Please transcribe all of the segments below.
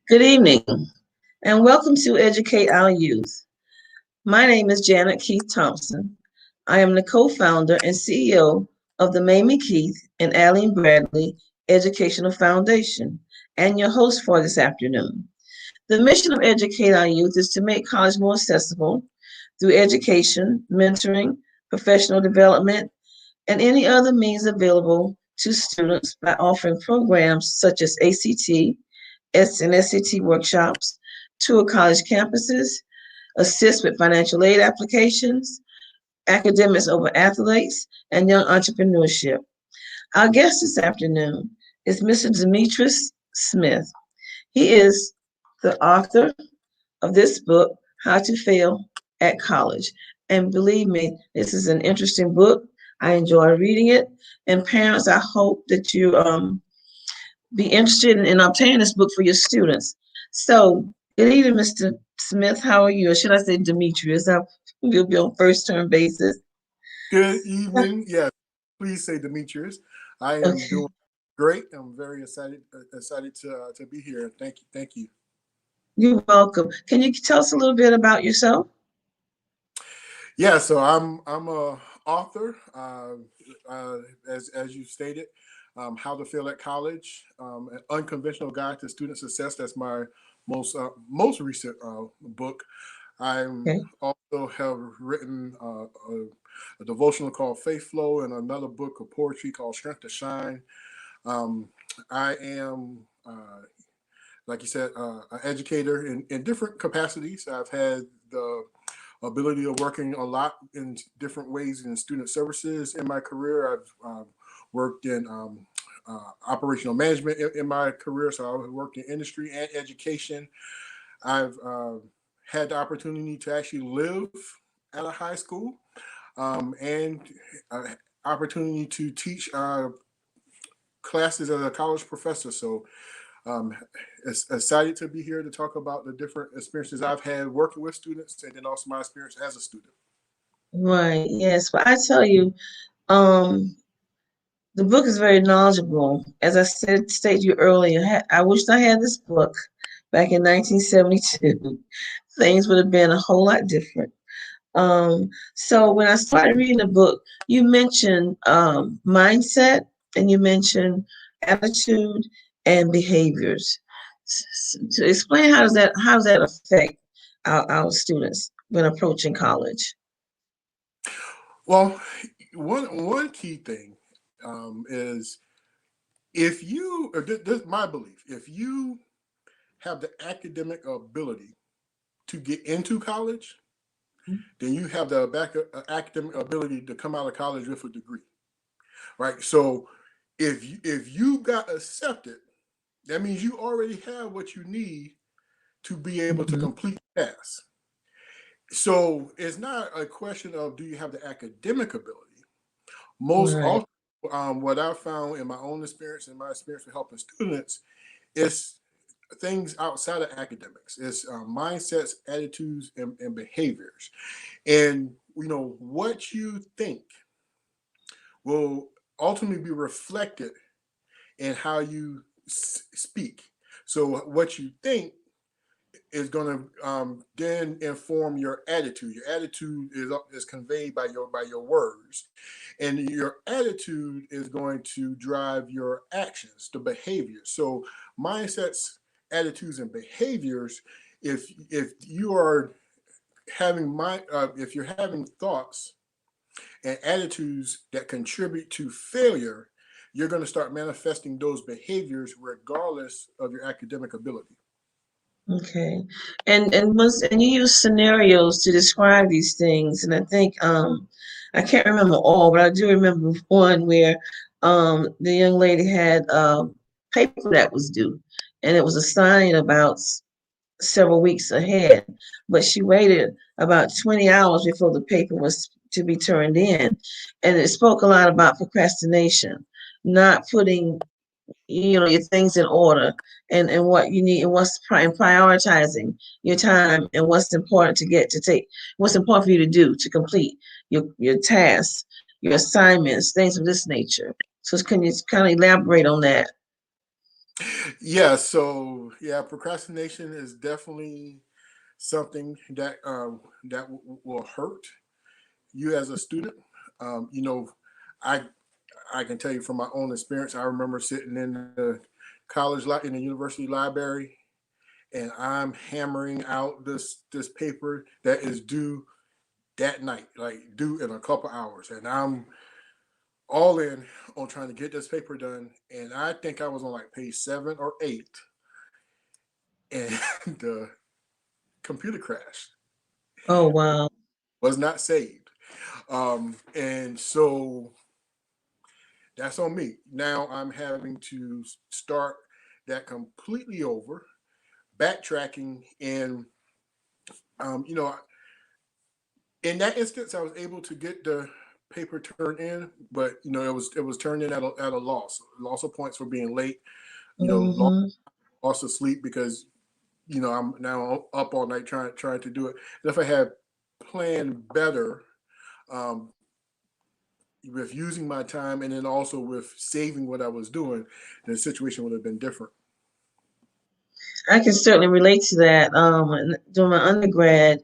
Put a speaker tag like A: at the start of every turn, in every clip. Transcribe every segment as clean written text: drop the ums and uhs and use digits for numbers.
A: Good evening, and welcome to Educate Our Youth. My name is Janet Keith Thompson. I am the co-founder and CEO of the Mamie Keith and Alleen Bradley Educational Foundation, and your host for this afternoon. The mission of Educate Our Youth is to make college more accessible through education, mentoring, professional development, and any other means available to students by offering programs such as ACT, and SAT workshops, tour college campuses, assist with financial aid applications, academics over athletes, and young entrepreneurship. Our guest this afternoon is Mr. Demetrius Smith. He is the author of this book, How to Fail at College. And believe me, this is an interesting book. I enjoy reading it. And parents, I hope that you be interested in obtaining this book for your students. So, good evening, Mr. Smith. How are you? Or should I say Demetrius? We'll be on first term basis.
B: Good evening. Yes, please say Demetrius. I am
A: Okay.
B: doing great. I'm very excited to be here. Thank you.
A: You're welcome. Can you tell us a little bit about yourself?
B: Yeah, so I'm a author. As you stated, How to Fail at College, an unconventional guide to student success. That's my most recent book. I
A: Okay.
B: also have written a devotional called Faith Flow and another book of poetry called Strength to Shine. Um, I am, like you said, an educator in different capacities. I've had the ability of working a lot in different ways in student services in my career. I've worked in operational management in my career, so I worked in industry and education. I've had the opportunity to actually live at a high school and opportunity to teach classes as a college professor. So um, excited to be here to talk about the different experiences I've had working with students and then also my experience as a student.
A: Right. Yes. Well, I tell you, um, the book is very knowledgeable. As I said, stated you earlier, I wished I had this book back in 1972. Things would have been a whole lot different. So when I started reading the book, you mentioned mindset and you mentioned attitude and behaviors. To explain how does that affect our students when approaching college?
B: Well, one key thing is if you, or this my belief, if you have the academic ability to get into college, then you have the academic ability to come out of college with a degree, right? So if you got accepted, that means you already have what you need to be able to
A: Mhm.
B: complete the task. So it's not a question of do you have the academic ability. Most
A: Right.
B: often, what I've found in my own experience and my experience with helping students is things outside of academics. It's mindsets, attitudes, and behaviors. And what you think will ultimately be reflected in how you speak. So what you think is going to then inform your attitude. Your attitude is conveyed by your words, and your attitude is going to drive your actions, the behaviors. So mindsets, attitudes, and behaviors. If you are if you're having thoughts and attitudes that contribute to failure, you're going to start manifesting those behaviors regardless of your academic ability.
A: Okay. And you use scenarios to describe these things. And I think I can't remember all, but I do remember one where the young lady had paper that was due and it was assigned about several weeks ahead, but she waited about 20 hours before the paper was to be turned in. And it spoke a lot about procrastination, not putting your things in order and what you need and and prioritizing your time and what's important for you to do to complete your tasks, your assignments, things of this nature. So can you kind of elaborate on that?
B: Yeah, so yeah, procrastination is definitely something that will hurt you as a student. You know, I I can tell you from my own experience. I remember sitting in the in the university library, and I'm hammering out this paper that is due that night, like due in a couple hours, and I'm all in on trying to get this paper done. And I think I was on like page 7 or 8, and the computer crashed,
A: Oh, wow.
B: was not saved. And so that's on me. Now I'm having to start that completely over, backtracking, and you know, in that instance, I was able to get the paper turned in, but you know, it was turned in at a loss of points for being late. You know,
A: Hmm.
B: loss of sleep because you know I'm now up all night trying to do it. And if I had planned better, um, with using my time and then also with saving what I was doing, the situation would have been different.
A: I can certainly relate to that. During my undergrad,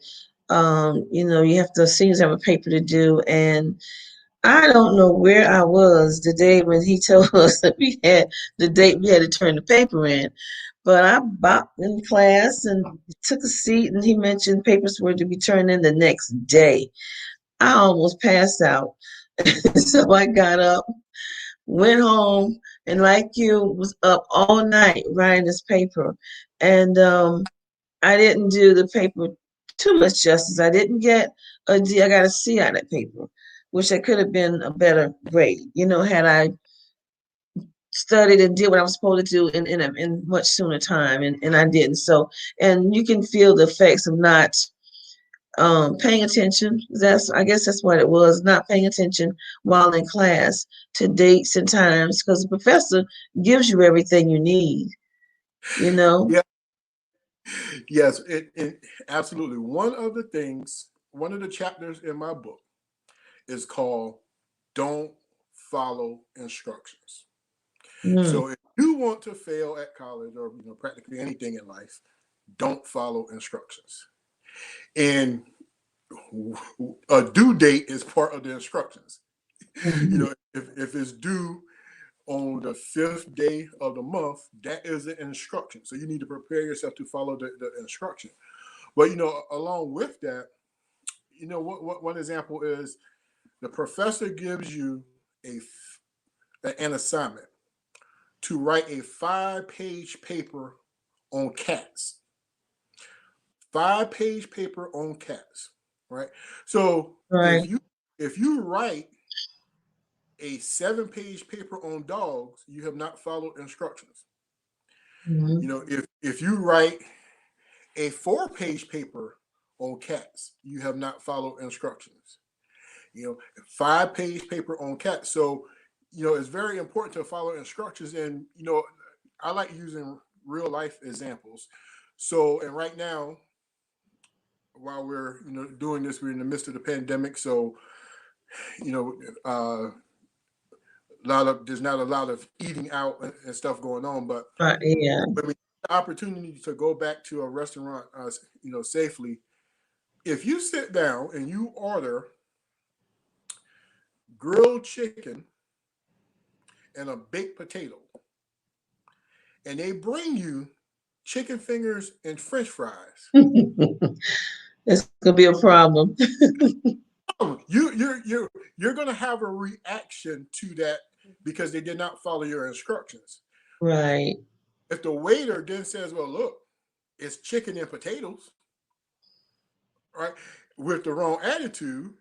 A: you have to seniors have a paper to do, and I don't know where I was the day when he told us that we had the date we had to turn the paper in. But I bopped in class and took a seat, and he mentioned papers were to be turned in the next day. I almost passed out. So I got up, went home, and like you, was up all night writing this paper. And I didn't do the paper too much justice. I didn't get a D. I got a C out of that paper, which I could have been a better grade. Had I studied and did what I was supposed to do in much sooner time, and I didn't. So, and you can feel the effects of not paying attention. I guess that's what it was, not paying attention while in class to dates and times, because the professor gives you everything you need, you know?
B: Yeah, yes, it absolutely. One of the chapters in my book is called "Don't Follow Instructions."
A: Mm,
B: So if you want to fail at college or practically anything in life, don't follow instructions. And a due date is part of the instructions.
A: mhm.
B: If it's due on the 5th day of the month, that is an instruction. So you need to prepare yourself to follow the instruction. But along with that, what one example is the professor gives you an assignment to write a 5-page paper on cats. 5-page paper on cats, right? So
A: Right.
B: if you write a 7-page paper on dogs, you have not followed instructions.
A: Mhm.
B: If you write a 4-page paper on cats, you have not followed instructions. 5-page paper on cats. So it's very important to follow instructions. And I like using real life examples. So, and right now, while we're doing this, we're in the midst of the pandemic. So you know, there's not a lot of eating out and stuff going on. But
A: Right. Yeah.
B: when we have the opportunity to go back to a restaurant, safely, if you sit down and you order grilled chicken and a baked potato, and they bring you chicken fingers and French fries,
A: It's gonna be a problem.
B: you're gonna have a reaction to that because they did not follow your instructions.
A: Right.
B: If the waiter then says, "Well, look, it's chicken and potatoes," right, with the wrong attitude,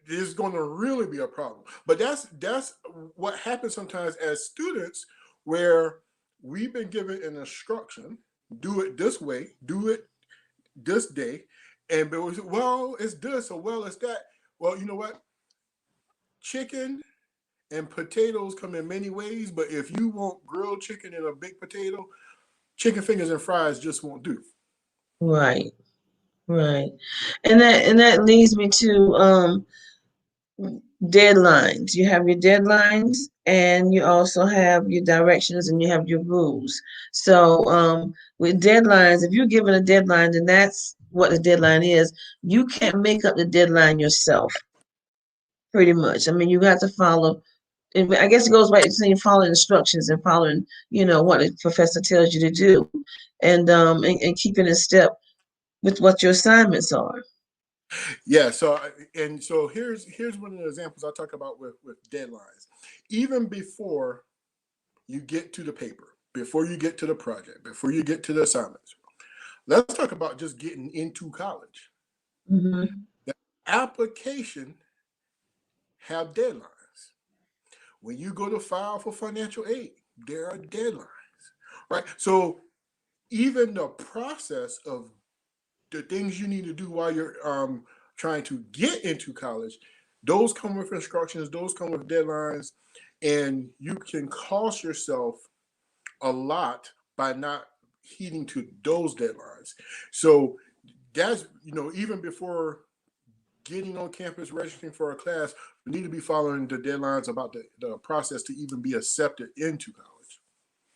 B: there's going to really be a problem. But that's what happens sometimes as students, where we've been given an instruction: do it this way, do it this day, and we say, well, it's this or well, it's that. Well, you know what? Chicken and potatoes come in many ways, but if you want grilled chicken and a baked potato, chicken fingers and fries just won't do.
A: Right. Right. And that leads me to deadlines. You have your deadlines, and you also have your directions and you have your rules. So with deadlines, if you're given a deadline, then that's what the deadline is. You can't make up the deadline yourself, pretty much. I mean, you got to follow. I guess it goes back to saying following instructions and following, what the professor tells you to do, and keeping in step with what your assignments are.
B: Yeah. So here's one of the examples I talk about with deadlines. Even before you get to the paper, before you get to the project, before you get to the assignments, let's talk about just getting into college.
A: Mm-hmm.
B: The application have deadlines. When you go to file for financial aid, there are deadlines, right? So even the process of the things you need to do while you're trying to get into college, those come with instructions, those come with deadlines, and you can cost yourself a lot by not heeding to those deadlines. So that's, even before getting on campus, registering for a class, we need to be following the deadlines about the process to even be accepted into college.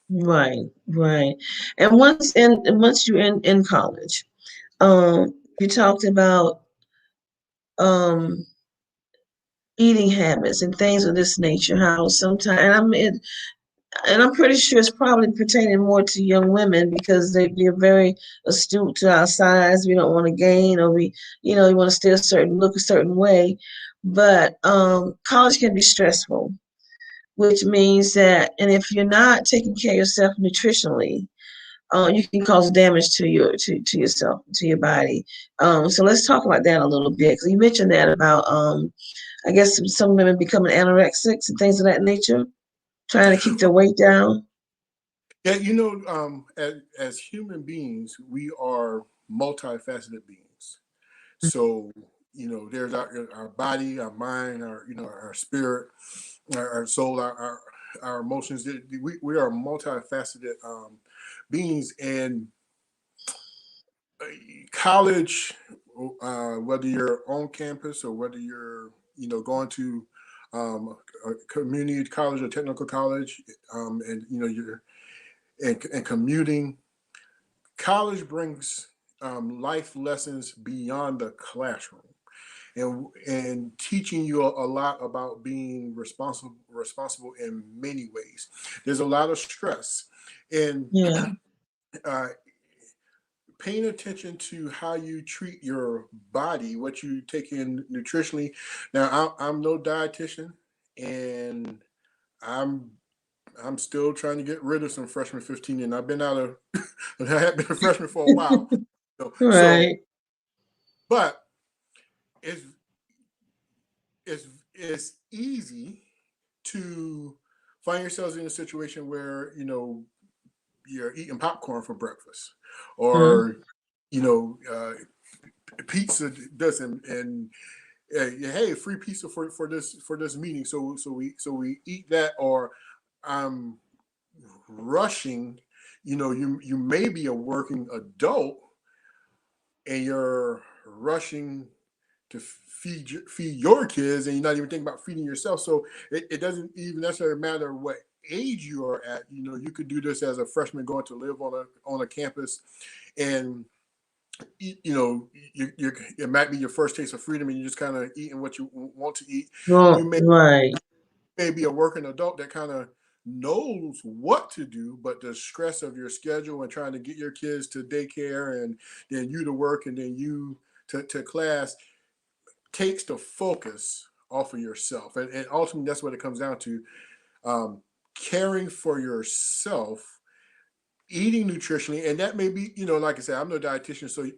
A: Right, right. And once you're in college, you talked about um eating habits and things of this nature. How sometimes, and I'm pretty sure it's probably pertaining more to young women because they're very astute to our size. We don't want to gain, or you want to stay look a certain way. But college can be stressful, which means that, and if you're not taking care of yourself nutritionally, you can cause damage to yourself, to your body. So let's talk about that a little bit. 'Cause you mentioned that about I guess some women becoming anorexics and things of that nature, trying to keep their weight down.
B: Yeah, as human beings, we are multifaceted beings. So, there's our body, our mind, our spirit, our soul, our emotions. We are multifaceted beings, and college, whether you're on campus or whether you're, going to a community college or technical college, and you're and commuting, college brings life lessons beyond the classroom, and teaching you a lot about being responsible in many ways. There's a lot of stress, and
A: Yeah.
B: uh, paying attention to how you treat your body, what you take in nutritionally. Now, I'm no dietitian, and I'm I'm still trying to get rid of some freshman 15, and I've been out of I have been a freshman for a while. So,
A: Right.
B: but it's it's easy to find yourselves in a situation where you're eating popcorn for breakfast,
A: Mm.
B: or you know uh, pizza doesn't, and hey, free pizza for this meeting. So we eat that, or I'm rushing. You may be a working adult, and you're rushing to feed your kids, and you're not even thinking about feeding yourself. So it doesn't even necessarily matter what age you are at. You could do this as a freshman going to live on a campus, and it might be your first taste of freedom, and you're just kind of eating what you want to eat. You
A: Well,
B: may
A: right.
B: be a working adult that kind of knows what to do, but the stress of your schedule and trying to get your kids to daycare, and then you to work, and then you to class, takes the focus off of yourself. And ultimately, that's what it comes down to. um, Caring for yourself, eating nutritionally, and that may be, like I said, I'm no dietitian, so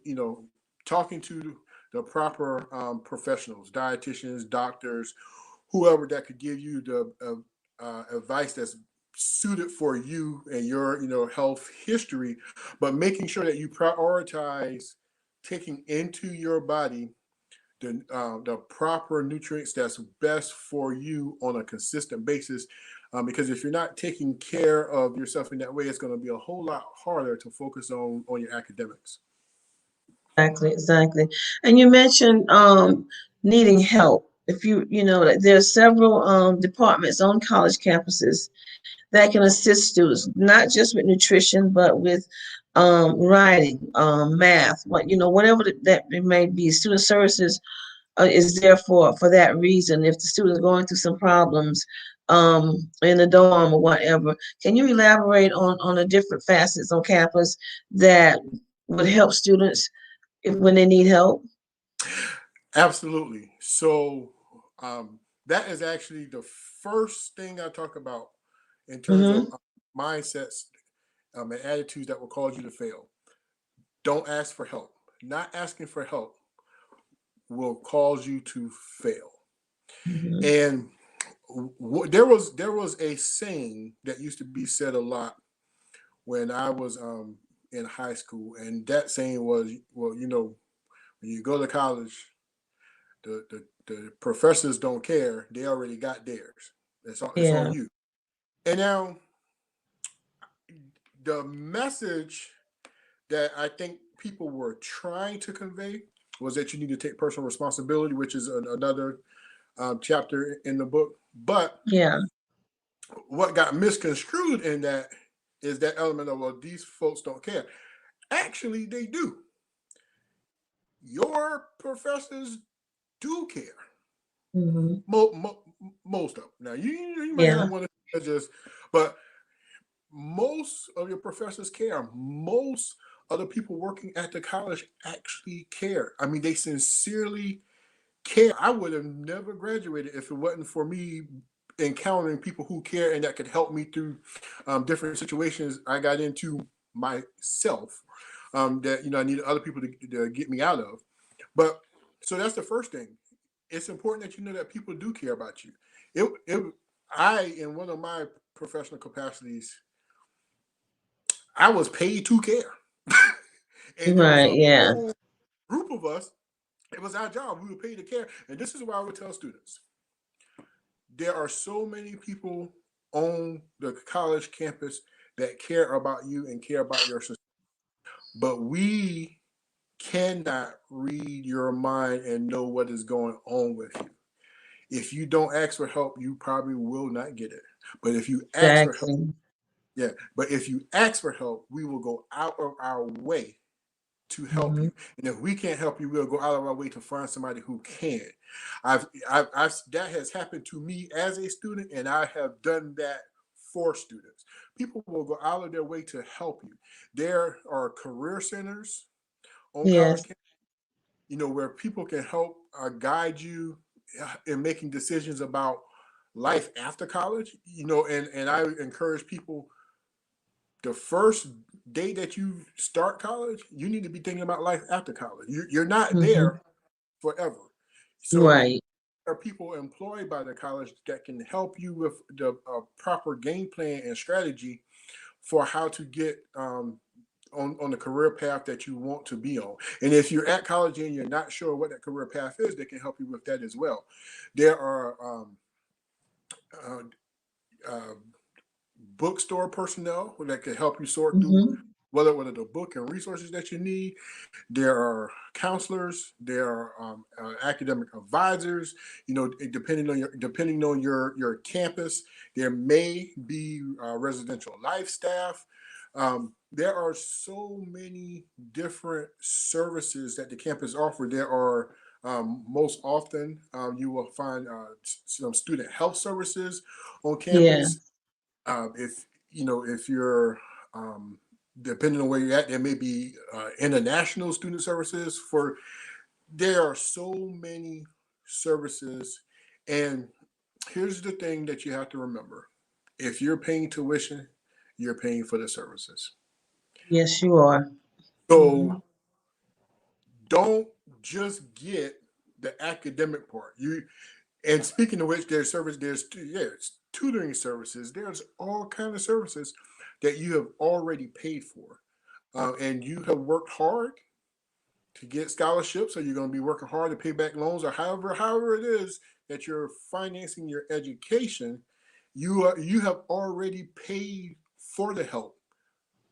B: talking to the proper professionals, dietitians, doctors, whoever that could give you the advice that's suited for you and your health history, but making sure that you prioritize taking into your body the proper nutrients that's best for you on a consistent basis. Because if you're not taking care of yourself in that way, it's going to be a whole lot harder to focus on your academics.
A: Exactly, exactly. And you mentioned needing help. If you know, there's several departments on college campuses that can assist students, not just with nutrition, but with writing, math, whatever that it may be. Student services is there for that reason. If the student is going through some problems in the dorm or whatever, can you elaborate on the different facets on campus that would help students when they need help?
B: Absolutely. So that is actually the first thing I talk about in terms of
A: Mm-hmm.
B: mindsets and attitudes that will cause you to fail. Don't ask for help. Not asking for help will cause you to fail.
A: Mm-hmm.
B: And there was a saying that used to be said a lot when I was in high school, and that saying was, well, when you go to college, the professors don't care; they already got theirs. It's on
A: Yeah.
B: you. And now the message that I think people were trying to convey was that you need to take personal responsibility, which is another chapter in the book. But
A: Yeah.
B: what got misconstrued in that is that element of, well, these folks don't care. Actually, they do. Your professors do care.
A: Mm-hmm.
B: Most of them. Now, you may
A: Yeah.
B: have one that just, but most of your professors care. Most of the people working at the college actually care. I mean, they sincerely care. I would have never graduated if it wasn't for me encountering people who care and that could help me through different situations I got into myself, that I needed other people to get me out of. But so that's the first thing. It's important that you know that people do care about you. I, in one of my professional capacities, I was paid to care. And there was
A: Right.
B: a
A: Yeah.
B: whole group of us. It was our job. We were paid to care. And this is why I would tell students, there are so many people on the college campus that care about you and care about your success. But we cannot read your mind and know what is going on with you. If you don't ask for help, you probably will not get it. But if you ask for help,
A: Exactly.
B: yeah, but if you ask for help, we will go out of our way to help
A: Mm-hmm.
B: you. And if we can't help you, we'll go out of our way to find somebody who can. That has happened to me as a student, and I have done that for students. People will go out of their way to help you. There are career centers on college
A: Yes.
B: campuses, where people can help guide you in making decisions about life after college. And I encourage people, the first day that you start college, you need to be thinking about life after college. You're not
A: Mm-hmm.
B: there forever. So
A: Right.
B: there are people employed by the college that can help you with the proper game plan and strategy for how to get on the career path that you want to be on. And if you're at college and you're not sure what that career path is, they can help you with that as well. There are uh, uh, bookstore personnel that can help you sort through
A: Mm-hmm.
B: whether the book and resources that you need. There are counselors. There are academic advisors. Depending on your campus, there may be residential life staff. There are so many different services that the campus offer. There are most often you will find some student health services on
A: Yeah.
B: campus. If you're depending on where you're at, there may be international student services. There are so many services. And here's the thing that you have to remember: if you're paying tuition, you're paying for the services.
A: Yes, you are. Mm-hmm.
B: So don't just get the academic part. And speaking of which, there's tutoring services. There's all kind of services that you have already paid for, and you have worked hard to get scholarships. So you're going to be working hard to pay back loans, or however it is that you're financing your education. You have already paid for the help,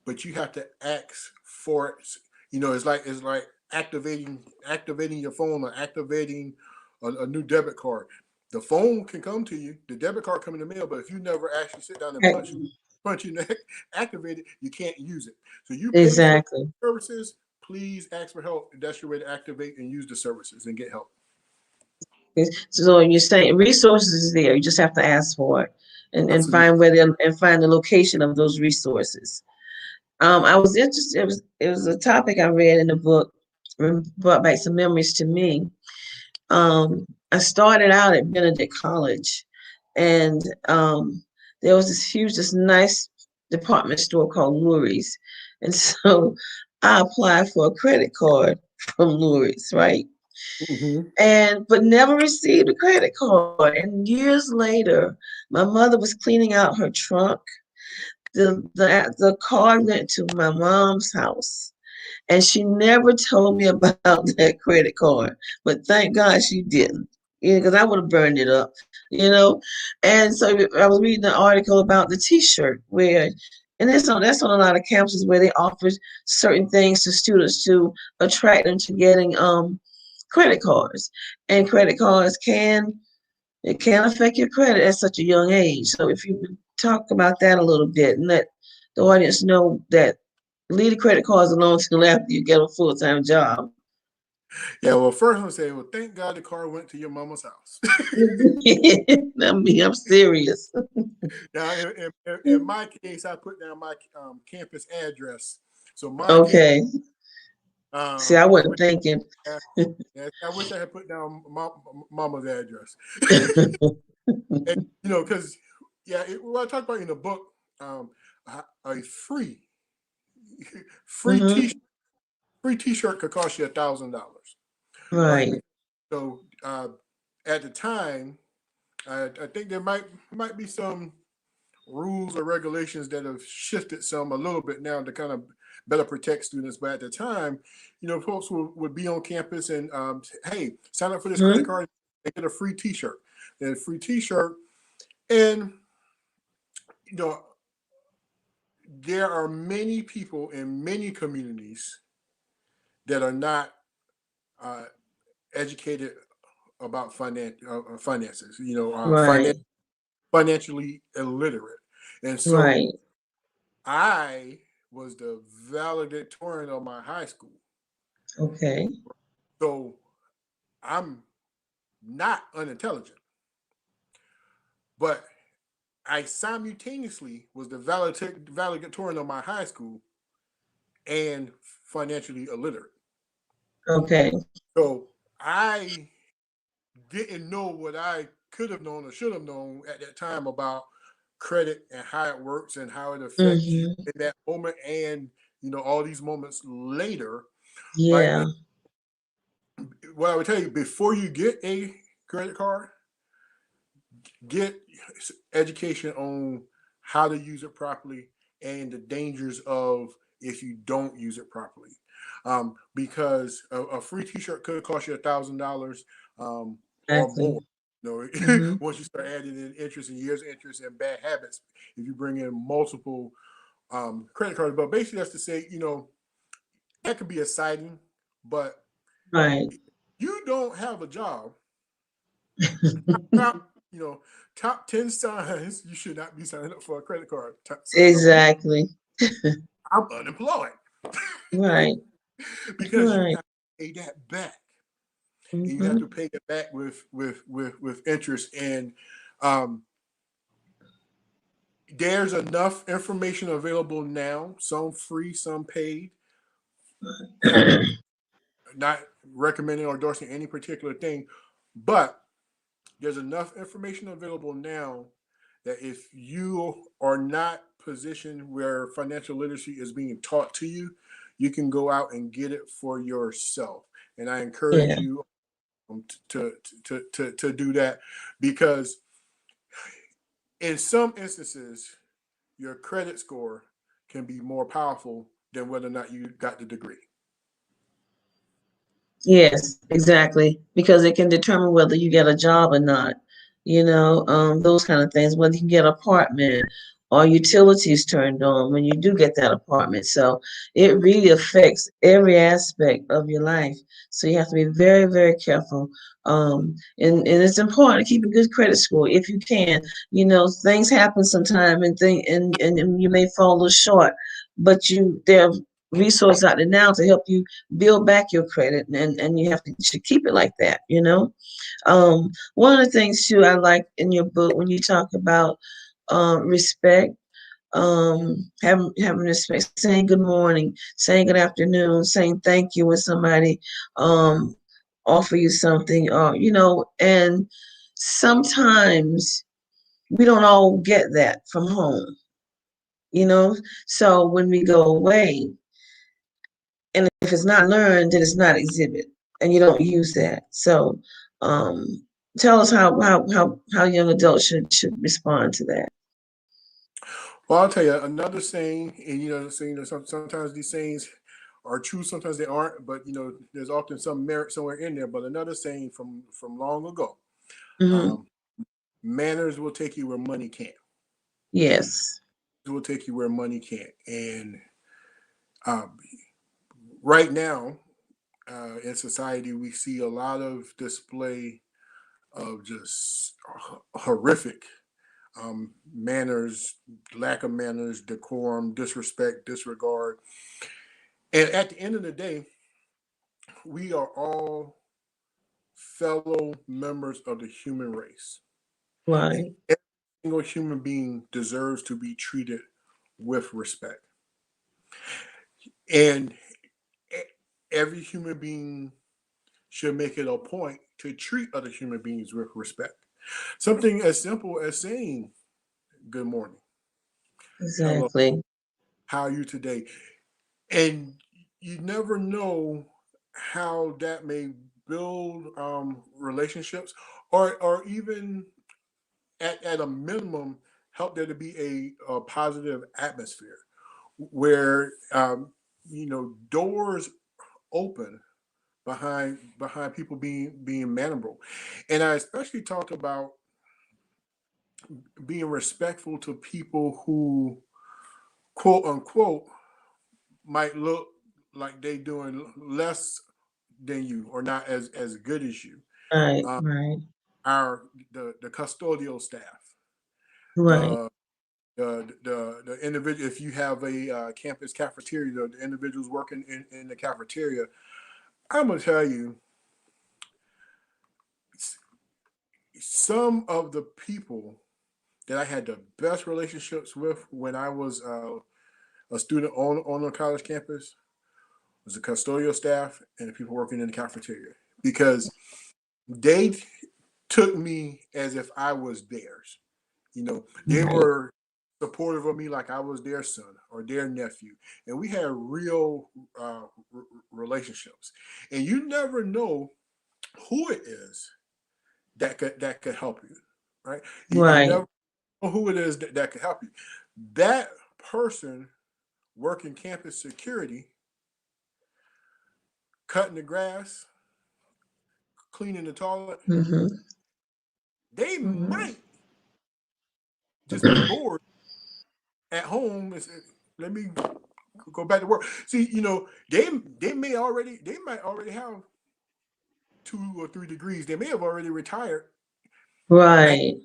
B: but you have to ask for it. It's like activating your phone or activating a new debit card. The phone can come to you, the debit card come in the mail, but if you never actually sit down and punch your neck, activate it, you can't use it. So you pay
A: Exactly.
B: for services, please ask for help. That's your way to activate and use the services and get help.
A: So you're saying resources is there. You just have to ask for it and find the location of those resources. I was interested. It was a topic I read in the book, brought back some memories to me. I started out at Benedict College, and there was this nice department store called Lurie's, and so I applied for a credit card from Lurie's, right? But never received a credit card. And years later, my mother was cleaning out her trunk. The card went to my mom's house, and she never told me about that credit card. But thank God she didn't, because I would have burned it up, you know. And so I was reading an article about the T-shirt and that's on a lot of campuses where they offer certain things to students to attract them to getting credit cards. And credit cards can affect your credit at such a young age. So if you would talk about that a little bit and let the audience know that leave the credit cards alone until after you get a full-time job.
B: Yeah, well, first I'm gonna say, well, thank God the car went to your mama's house.
A: I'm serious.
B: Now, in my case, I put down my campus address. So my
A: Okay. See, I wasn't
B: I
A: thinking.
B: I wish I had put down mama's address. And, because what I talked about in the book, a free
A: Mhm.
B: T-shirt could cost you $1,000.
A: Right.
B: So at the time, I think there might be some rules or regulations that have shifted a little bit now to kind of better protect students. But at the time, folks would be on campus and hey, sign up for this credit card and get a free T-shirt. And a free T-shirt, and there are many people in many communities that are not educated about finances.
A: Right.
B: Financially illiterate, and so
A: Right.
B: I was the valedictorian of my high school.
A: Okay.
B: So I'm not unintelligent, but I simultaneously was the valedictorian of my high school and financially illiterate.
A: Okay.
B: So I didn't know what I could have known or should have known at that time about credit and how it works and how it affects you in that moment, and all these moments later.
A: Yeah.
B: What I would tell you, before you get a credit card, get education on how to use it properly and the dangers of if you don't use it properly. Because a free T-shirt could cost you $1,000 or more. Once you start adding in interest and years interest and bad habits, if you bring in multiple credit cards. But basically, that's to say, that could be exciting, but you don't have a job. Top 10 signs you should not be signing up for a credit card.
A: Exactly.
B: I'm unemployed.
A: Right.
B: Because you have to pay that back. And you have to pay it back with interest. And there's enough information available now, some free, some paid. Not recommending or endorsing any particular thing, but there's enough information available now that if you are not positioned where financial literacy is being taught to you, you can go out and get it for yourself. And I encourage you to do that, because in some instances, your credit score can be more powerful than whether or not you got the degree.
A: Yes, exactly. Because it can determine whether you get a job or not, those kind of things, whether you can get an apartment or utilities turned on when you do get that apartment. So it really affects every aspect of your life. So you have to be very, very careful. And it's important to keep a good credit score if you can. You know, things happen sometime and you may fall a little short, but there are resources out there now to help you build back your credit, and you have to should keep it like that, you know. One of the things too I like in your book when you talk about respect, having respect, saying good morning, saying good afternoon, saying thank you when somebody um offer you something, or you know, and sometimes we don't all get that from home, you know. So when we go away, and if it's not learned, then it's not exhibit, and you don't use that. So um tell us how young adults should respond to that.
B: Well, I'll tell you another saying, and sometimes these sayings are true, sometimes they aren't, but there's often some merit somewhere in there. But another saying from long ago,
A: Hmm.
B: um, manners will take you where money can't.
A: Yes.
B: It will take you where money can't. And um, right now, in society, we see a lot of display of just horrific manners, lack of manners, decorum, disrespect, disregard. And at the end of the day, we are all fellow members of the human race. And
A: Right.
B: every single human being deserves to be treated with respect. And every human being should make it a point to treat other human beings with respect. Something as simple as saying good morning, hello,
A: Exactly.
B: how are you today? And you never know how that may build relationships, or even at a minimum help there to be a positive atmosphere where doors open behind people being mannerable. And I especially talk about being respectful to people who quote unquote might look like they doing less than you or not as good as you.
A: Right.
B: Um,
A: Right.
B: our the custodial staff,
A: Right.
B: the the individual. If you have a campus cafeteria, the individuals working in the cafeteria, I'm gonna tell you, some of the people that I had the best relationships with when I was a student on the college campus was the custodial staff and the people working in the cafeteria, because they took me as if I was theirs. They
A: Right.
B: were supportive of me like I was their son or their nephew, and we had real relationships. And you never know who it is that could help you, right? You
A: Right.
B: never know who it is that could help you. That person working campus security, cutting the grass, cleaning the toilet,
A: Mm-hmm.
B: they
A: Mm-hmm.
B: might just be bored at home and say, let me go back to work. See, they might already have 2 or 3 degrees. They may have already retired. Bank
A: Right.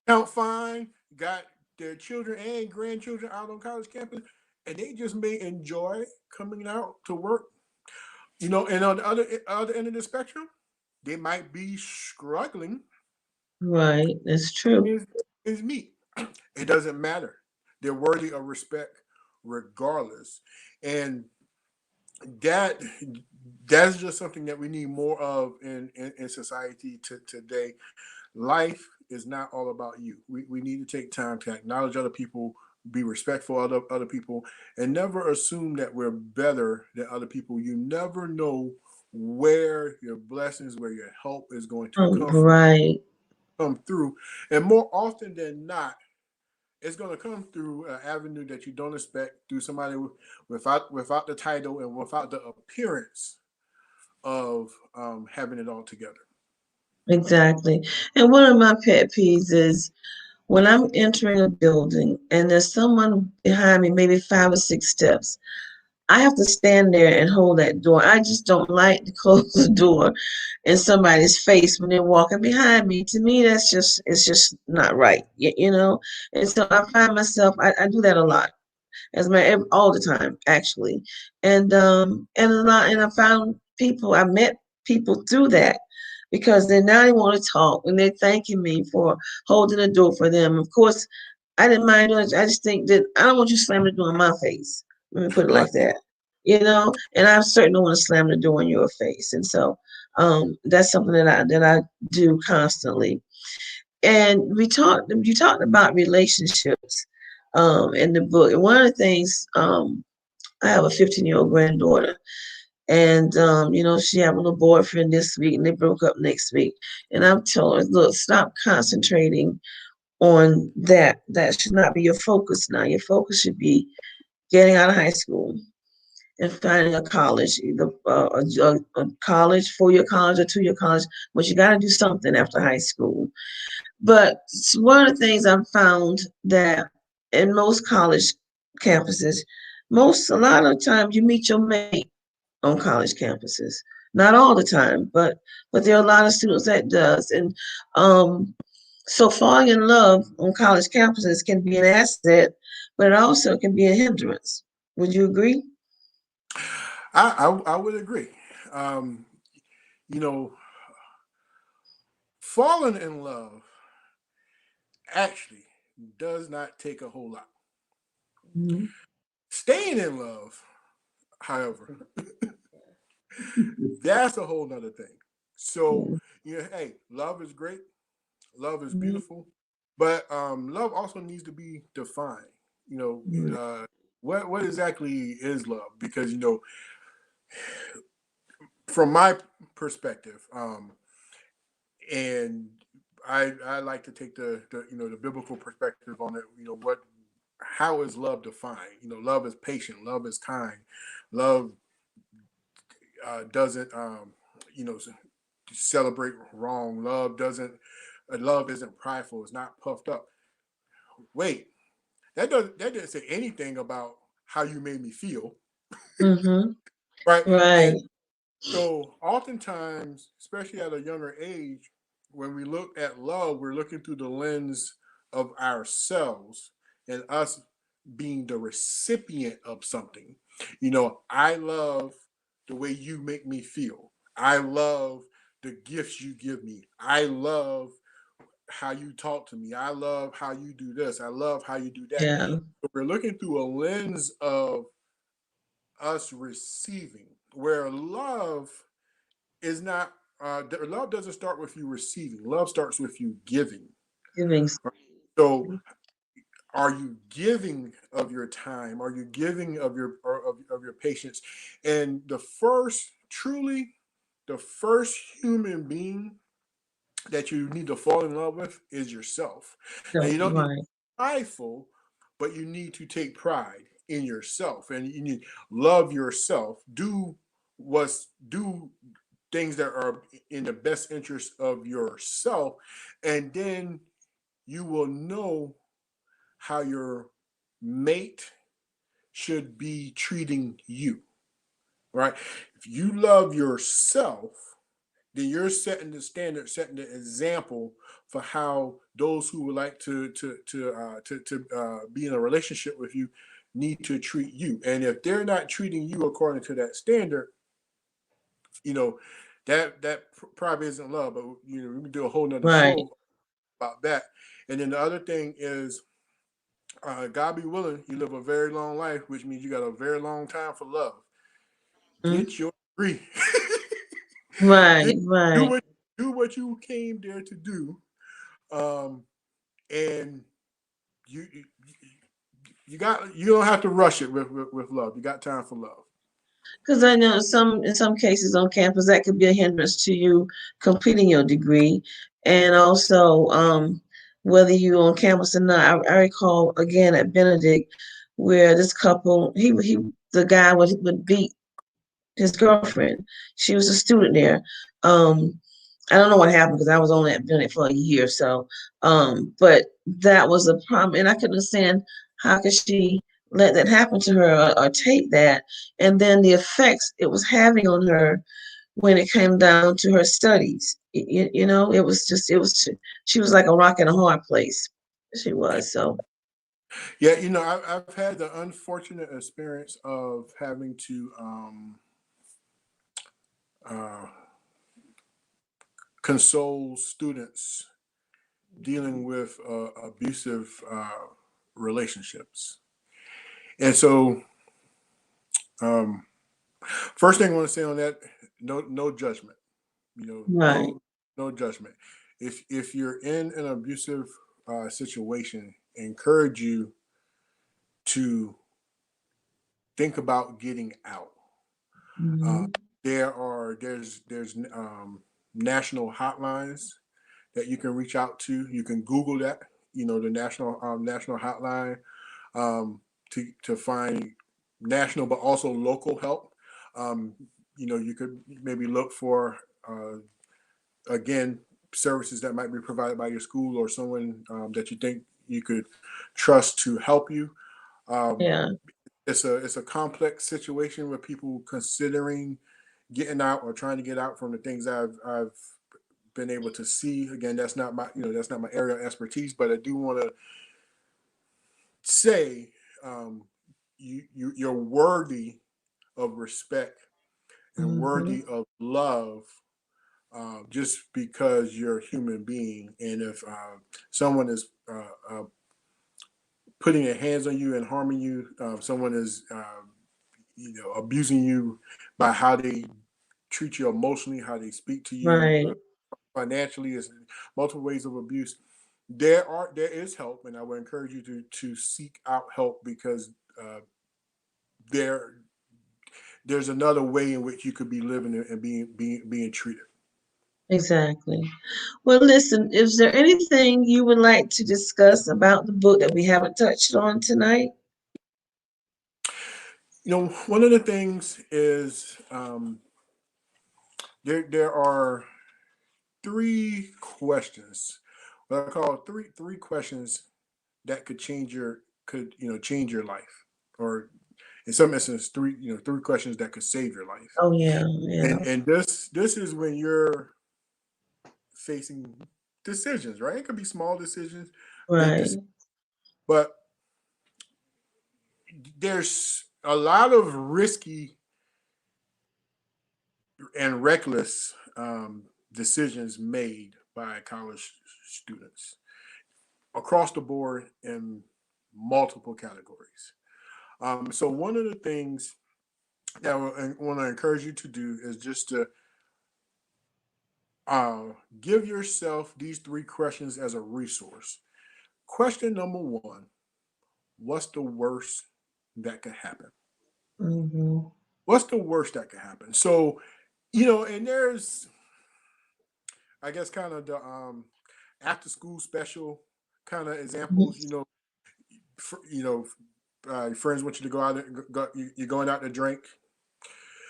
B: account fine, got their children and grandchildren out on college campus, and they just may enjoy coming out to work. And on the other end of the spectrum, they might be struggling.
A: Right. That's true.
B: Is me. It doesn't matter. They're worthy of respect regardless. And that that's just something that we need more of in society today. Life is not all about you. We need to take time to acknowledge other people, be respectful of other people, and never assume that we're better than other people. You never know where your blessings, where your help is going to
A: Right.
B: come through. And more often than not, it's going to come through an avenue that you don't expect, through somebody without the title and without the appearance of having it all together.
A: Exactly. And one of my pet peeves is when I'm entering a building and there's someone behind me, maybe 5 or 6 steps, I have to stand there and hold that door. I just don't like to close the door in somebody's face when they're walking behind me. To me, it's just not right, you know? And so I find myself, I do that a lot, as my all the time, actually. And a lot, and I met people through that because now they want to talk and they're thanking me for holding the door for them. Of course, I didn't mind doing it. I just think that I don't want you slamming the door in my face. Let me put it
B: Right.
A: like that. You know, and I certainly don't want to slam the door in your face. And so that's something that I do constantly. And you talked about relationships in the book. And one of the things, I have a 15-year-old granddaughter, and she had a little boyfriend this week, and they broke up next week. And I'm telling her, look, stop concentrating on that. That should not be your focus now. Your focus should be getting out of high school and finding a college, either a college, 4-year college or 2-year college. But you got to do something after high school. But one of the things I've found that in most college campuses, a lot of times you meet your mate on college campuses. Not all the time, but there are a lot of students that does. And so falling in love on college campuses can be an asset, but it also can be a hindrance. Would you agree?
B: I would agree. Um, you know, falling in love actually does not take a whole lot.
A: Mhm.
B: Staying in love, however, that's a whole nother thing. So, hey, love is great, love is
A: Mhm.
B: beautiful, but love also needs to be defined. You know,
A: Mhm.
B: what exactly is love? Because from my perspective, and I like to take the biblical perspective on it. How is love defined? Love is patient, love is kind, love doesn't you know celebrate wrong. Love isn't prideful. It's not puffed up. Wait, that didn't say anything about how you made me feel,
A: Mhm.
B: right?
A: Right.
B: And so oftentimes, especially at a younger age, when we look at love, we're looking through the lens of ourselves and us being the recipient of something. I love the way you make me feel. I love the gifts you give me. I love how you talk to me. I love how you do this. I love how you do that.
A: Yeah.
B: So we're looking through a lens of us receiving, where love is not. Love doesn't start with you receiving. Love starts with you giving.
A: Giving.
B: So, are you giving of your time? Are you giving of your patience? And the first human being that you need to fall in love with is yourself. And you don't need to
A: Right.
B: be prideful, but you need to take pride in yourself, and you need love yourself. Do things that are in the best interest of yourself, and then you will know how your mate should be treating you, right? If you love yourself, then you're setting the standard, setting the example for how those who would like to be in a relationship with you need to treat you. And if they're not treating you according to that standard, you know that probably isn't love. But we can do a whole nother
A: Right.
B: show about that. And then the other thing is, God be willing, you live a very long life, which means you got a very long time for love.
A: Mhm.
B: Get your degree.
A: Right.
B: Get do
A: Right.
B: what do what you came there to do, um, and you you, you don't have to rush it with love. You got time for love.
A: Because I know in some cases on campus that could be a hindrance to you completing your degree, and also whether you on campus or not. I recall again at Benedict where this couple, the guy would beat his girlfriend. She was a student there. Um, I don't know what happened because I was only doing it for a year. So, but that was a problem, and I couldn't understand how could she let that happen to her or take that, and then the effects it was having on her when it came down to her studies. It was just she was like a rock in a hard place. She was so.
B: Yeah, I've had the unfortunate experience of having to uh, console students dealing with abusive relationships. And so, um, first thing I want to say on that, no judgment.
A: Right.
B: No judgment. If you're in an abusive situation, encourage you to think about getting out. Uh,
A: Hmm.
B: there's national hotlines that you can reach out to. You can Google that. The national hotline, to find national but also local help. Um, you could maybe look for again services that might be provided by your school or someone that you think you could trust to help you. Um,
A: Yeah.
B: it's a complex situation with people considering getting out or trying to get out from the things I've been able to see. Again, that's not my area of expertise, but I do want to say um, you're worthy of respect and
A: Hmm.
B: worthy of love, just because you're a human being. And if someone is putting their hands on you and harming you, someone is abusing you by how they treat you emotionally, how they speak to you
A: Right.
B: financially, is multiple ways of abuse. There is help, and I would encourage you to seek out help, because uh, there there's another way in which you could be living and being treated.
A: Exactly. Well, listen, is there anything you would like to discuss about the book that we haven't touched on tonight?
B: One of the things is there are three questions, what I call three questions that could change your life, or in some instances three questions that could save your life.
A: Oh yeah, yeah.
B: And this is when you're facing decisions, right? It could be small decisions, big
A: Right.
B: decisions, but there's a lot of risky and reckless decisions made by college students across the board in multiple categories. So one of the things that I want to encourage you to do is just to give yourself these three questions as a resource. Question number one: what's the worst that could happen?
A: Hmm.
B: What's the worst that could happen? So, and there's, I guess, kind of the after school special kind of examples. Your friends want you to go out, you're going out to drink,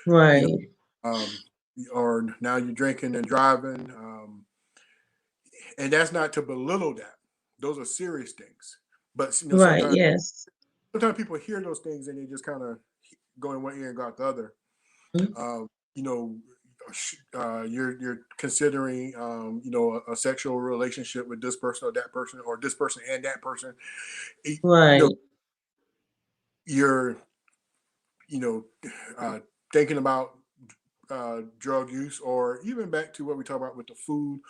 B: you know,
A: Right.
B: um, or now you're drinking and driving. And that's not to belittle that. Those are serious things. But
A: Right. Yes.
B: sometimes people hear those things and they just kind of go in one ear and go out the other. Um, you know, you're considering a sexual relationship with this person or that person, or this person and that person. You know,
A: Right.
B: you're you know thinking about drug use, or even back to what we talk about with the food,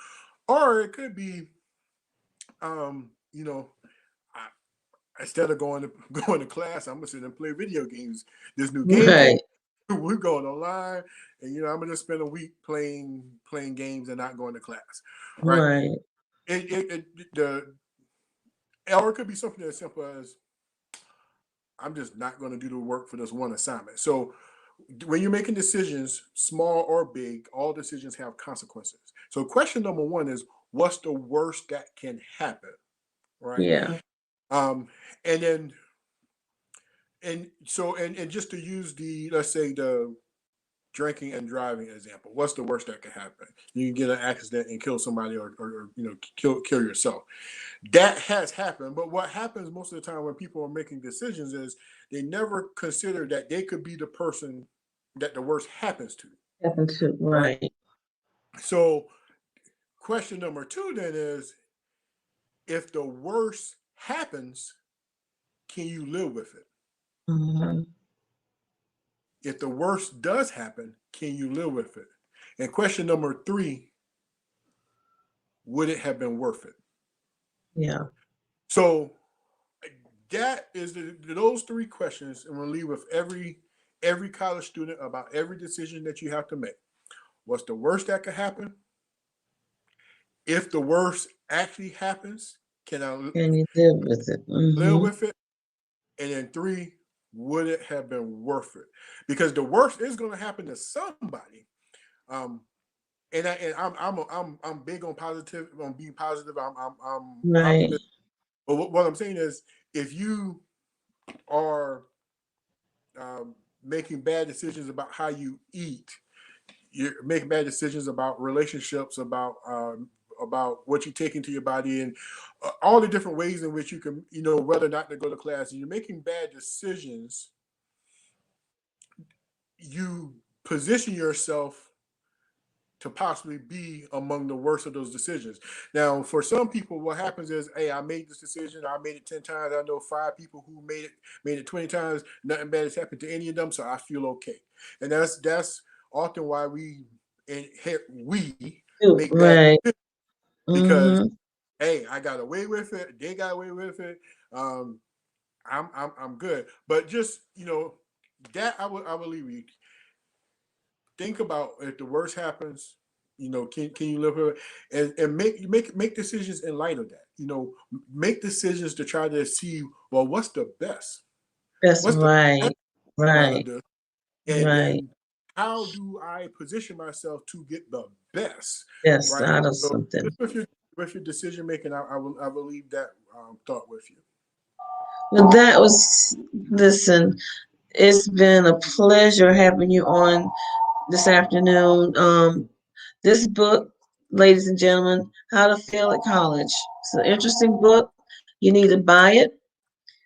B: or it could be um, you know I, instead of going to going to class, I'm gonna sit and play video games. This new game came.
A: Right.
B: We're going online, and I'm gonna spend a week playing games and not going to class, right?
A: Right.
B: The or it could be something as simple as, I'm just not going to do the work for this one assignment. So when you're making decisions, small or big, all decisions have consequences. So question number one is, what's the worst that can happen, right?
A: Yeah.
B: Um, and then and just to use the, let's say, the drinking and driving example. What's the worst that could happen? You can get an accident and kill somebody, or kill yourself. That has happened. But what happens most of the time when people are making decisions is they never consider that they could be the person that the worst happens to.
A: Right.
B: So question number 2 then is, if the worst happens, can you live with it?
A: Mm-hmm.
B: If the worst does happen, can you live with it? And question number 3, would it have been worth it?
A: Yeah.
B: So that is those 3 questions, and we'll leave with every college student about every decision that you have to make. What's the worst that could happen? If the worst actually happens, can
A: you live with it?
B: live with it? And then 3, would it have been worth it? Because the worst is going to happen to somebody. And I'm big on positive, on being positive. I'm
A: Right.
B: optimistic. But what I'm saying is, if you are making bad decisions about how you eat, you're making bad decisions about relationships, about what you take into your body, and all the different ways in which you can, whether or not to go to class, and you're making bad decisions, you position yourself to possibly be among the worst of those decisions. Now, for some people, what happens is, hey, I made this decision, I made it 10 times. I know 5 people who made it 20 times. Nothing bad has happened to any of them, so I feel okay. And that's often why we make bad
A: Right.
B: decisions, because hey, I got away with it, they got away with it. I'm good. But just that I would leave you. Think about, if the worst happens, can you live with it? And make decisions in light of that. Make decisions to try to see, well, what's the best?
A: That's
B: What's the
A: right.
B: best out of
A: Right.
B: this?
A: Right.
B: And how do I position myself to get the best?
A: Yes,
B: Right.
A: out of
B: So
A: something.
B: with your decision making, I will leave that thought with you.
A: Well, listen, it's been a pleasure having you on this afternoon. This book, ladies and gentlemen, How to Fail at College. It's an interesting book. You need to buy it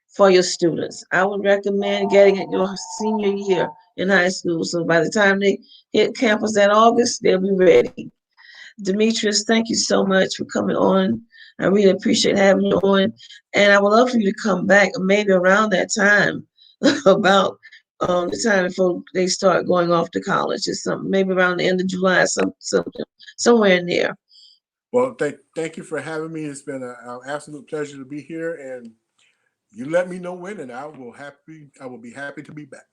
A: for your students. I would recommend getting it your senior year in high school. So by the time they hit campus that August, they'll be ready. Demetrius, thank you so much for coming on. I really appreciate having you on. And I would love for you to come back maybe around that time, about the time before they start going off to college or something, maybe around the end of July, somewhere in there.
B: Well, thank you for having me. It's been an absolute pleasure to be here, and you let me know when, and I will be happy to be back.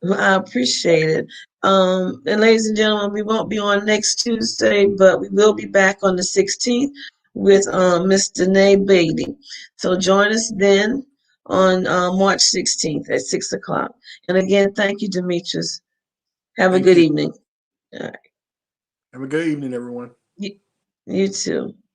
A: Well, I appreciate it. And ladies and gentlemen, we won't be on next Tuesday, but we will be back on the 16th with Miss Danae Beatty. So join us then on March 16th at 6 o'clock. And again, thank you, Demetrius. Have a
B: Thank
A: good
B: you.
A: evening. All right.
B: Have a good evening, everyone.
A: You too.